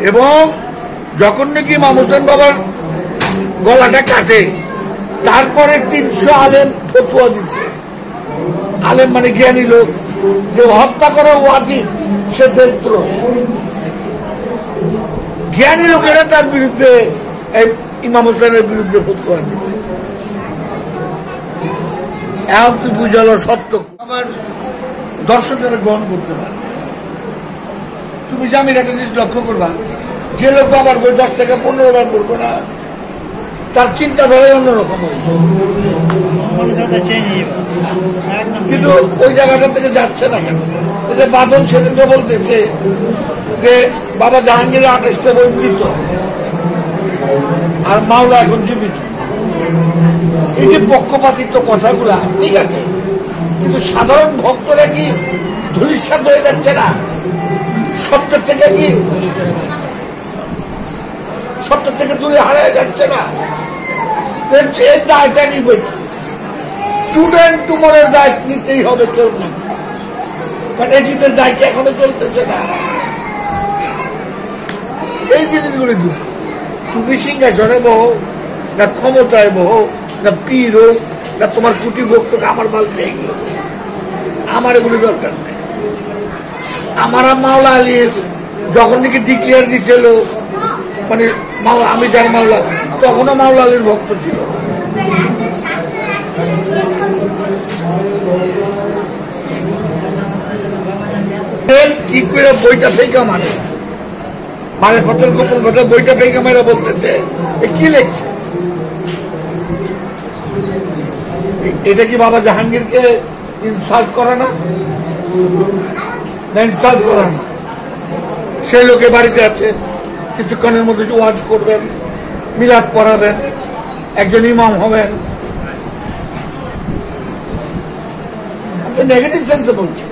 এবং যখন নাকি ইমাম হোসেন বাবার গলাটা কাটে তারপরে 300 আলেম ফতোয়া দিচ্ছে। আলেম মানে জ্ঞানী লোক, যে হত্যা করা ওয়াজিব সে দরিদ্র। জ্ঞানী লোকেরা তার বিরুদ্ধে ইমাম হোসেনের বিরুদ্ধে ফতোয়া দিচ্ছে। এখন তুই বুঝালো সত্য আমার দর্শকেরা গ্রহণ করতে পারে। তুমি জামির একটা জিনিস লক্ষ্য করবা, যে লোক বাবার বই 10 থেকে 15 বার পড়বো না, তার চিন্তাধারাই অন্যরকম হবে, কিন্তু ওই জায়গাটা থেকে যাচ্ছে না কেন? এই যে বাদন সেদিনকে বলতেছে যে বাবা জাহাঙ্গীরের 28টা বই মৃত আর মাওলা এখন জীবিত। এই যে পক্ষপাতিত্ব কথাগুলা ঠিক আছে, কিন্তু সাধারণ ভক্তরা কি ধূলিসাৎ হয়ে যাচ্ছে না? সত্য থেকে কি সত্য থেকে দূরে হারিয়ে যাচ্ছে না? এই দায়টা নিবে কি? স্টুডেন্ট টুমোরের দায় নিতেই হবে কেউ না, কারণ এই জিতের দায় কি এখনো চলতেছে না? এই জিনিসগুলি তুমি সিংহাসনে বহো না, ক্ষমতায় বহো না, পীর হোক না, তোমার কুটি ভক্ত আমার বালতি এগুলো আমার এগুলি দরকার নেই। আমার মাওলা আলী যখন নাকি ডিক্লেয়ার দিচ্ছিল, মানে আমি যার মাওলা, তখনও মাওলা আলীর ভক্ত ছিল। কি করে বইটা ফেঁকা মানে পত্র গোপন কথা বইটা ফেঁকা মেয়েরা বলতেছে কি লিখছে? এটা কি বাবা জাহাঙ্গীরকে ইনসাল্ট করে না? ইনসাল্ট করে না। সেই লোকে বাড়িতে আছে, কিছুক্ষণের মধ্যে ওয়াজ করবেন, মিলাদ পড়াবেন, একজন ইমাম হবেন। আপনি নেগেটিভ সেন্সে বলছেন।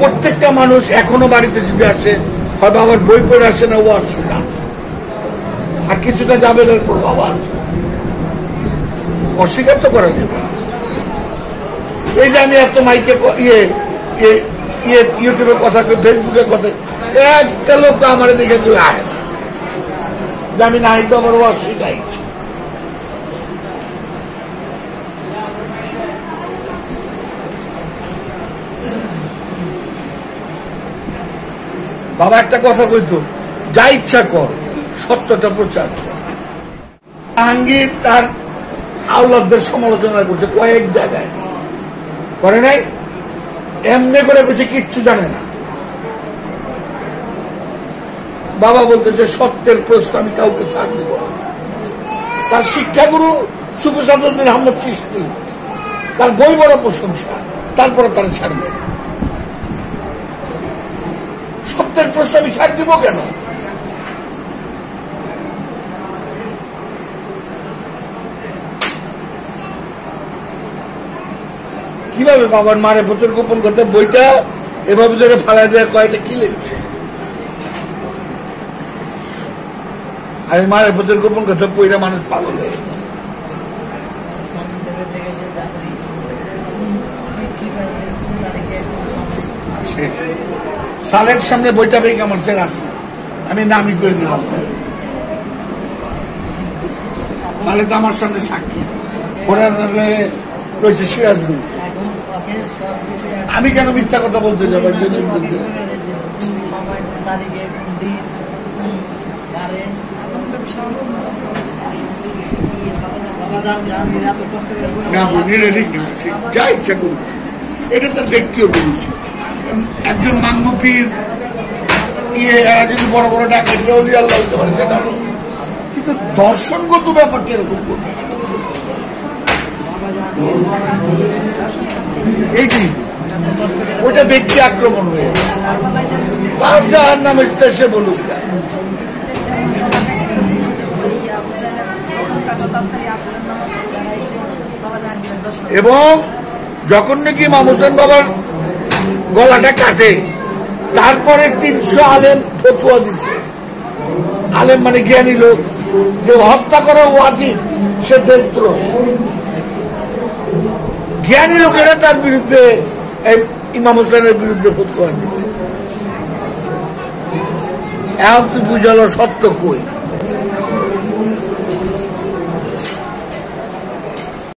প্রত্যেকটা মানুষ এখনো বাড়িতে যদি আসে, হয় বাবার বই পড়ে আসে না ওয়াজ শুনা, আর কিছুটা যাবে এরপর বাবা আছে, অস্বীকার তো করা যাবে। এই যে আমি এত মাইকে ইউটিউবের কথা, ফেসবুকের কথা, একটা লোক আমার দিকে তুই আয় না যে আমি নাহিদ বাবার ওয়াজ শিখাইছি। বাবা একটা কথা কইতো, যা ইচ্ছা কর, সত্যটা প্রচার কর। জাহাঙ্গীর তার আওলাদদের সমালোচনা করছে কয়েক জায়গায়, করে নাই? এমনি করে করছে, কিচ্ছু জানে না। বাবা বলতেছে সত্যের প্রশ্ন আমি কাউকে ছাড় দেব। তার শিক্ষাগুরু সুফিসাদউদ্দিন আহমদ চিশতি, তার বই বড় প্রশংসা, তারপরে তারা ছাড় দেব। সত্যের প্রশ্ন আমি ছাড় দিব কেন? কিভাবে বাবার মারে ভূতের গোপন করতে বইটা এভাবে ধরে ফালাই দেয়, কয়টা কি লিখছে? আমি মারে ভূতের গোপন কথা বইটা মানুষ পাগল হয়ে সালের সামনে বইটা পেয়ে কেমন সে আছে, আমি নামই করে দিলাম। সালে তো আমার সামনে সাক্ষী, ওরা রয়েছে সিরাজগঞ্জ। আমি কেন মিথ্যা কথা বলতে যাবো একজনের বিরুদ্ধে? যা ইচ্ছা করুক, এটা তার ব্যক্তিও বলছে। একজন মাঙ্গুপীর যদি বড় বড় ডাকাত আল্লাহ হতে পারে সেটা, কিন্তু দর্শনগত ব্যাপারটা এরকম করবে। এইটি ওটা ব্যক্তি আক্রমণ হয়ে তার যার নামে সে বলুক। এবং যখন নাকি ইমাম হোসেন বাবার গলাটা কাটে তারপরে 300 আলেম ফতোয়া দিচ্ছে। আলেম মানে জ্ঞানী লোক, যে হত্যা করা ওয়াজিব সে দরিদ্র। জ্ঞানী লোকেরা তার বিরুদ্ধে ইমাম হোসেনের বিরুদ্ধে ফতোয়া দিচ্ছে। এখন তুই বুঝালো সত্য কই?